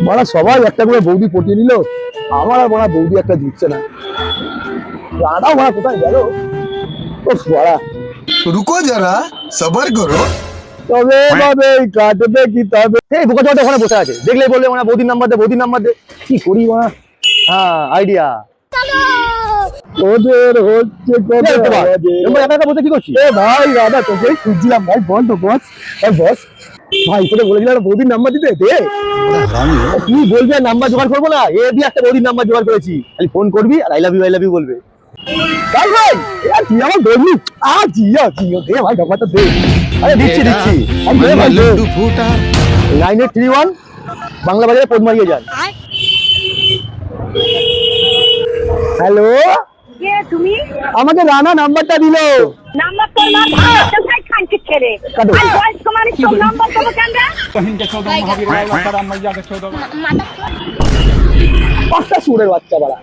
বড়া সবাই একটা করে বৌদি পটিয়ে নিল, আমার আর বড়া বৌদি একটা দিচ্ছে না। রানাটাও বড়া কোথায় গেল? ও বড়া रुको जरा सबर करो। তবে তবে কাটবে কি তবে এই বোকাচোটা ওখানে বসে আছে, দেখলেই বললে মানে বৌদির নাম্বার দে, বৌদির নাম্বার দে। কি করি বড়া? হ্যাঁ আইডিয়া ওদের হচ্ছে কবে একা একা বসে কি করছিস? এ ভাই দাদা তোকে খুঁজছিলাম ভাই, বল তো বস। ভাই বস ভাই তোকে বলেছিলাম বৌদির নাম্বার দিতে দে। তুই বলবি আর নাম্বার জোগাড় করবো না, এ দিয়ে একটা বৌদির নাম্বার জোগাড় করেছি, খালি ফোন করবি আর আই লাভ ইউ বলবে। তাই ভাই তুই আমার বলবি জিও জিও দে ভাই নাম্বারটা দে। আরে দিচ্ছি দিচ্ছি 9831 বাংলা বাজারে পদ্মারিয়ে যান। হ্যালো কে তুমি? আমাকে রানা নাম্বারটা দিলো। নাম্বার তোর মা ভাত খাই খানকে ছেড়ে কাটো। আর বয়স কুমারী তোর নাম্বার দেবো কেন রে? পাঁচটা সুরের বাচ্চা বাড়া।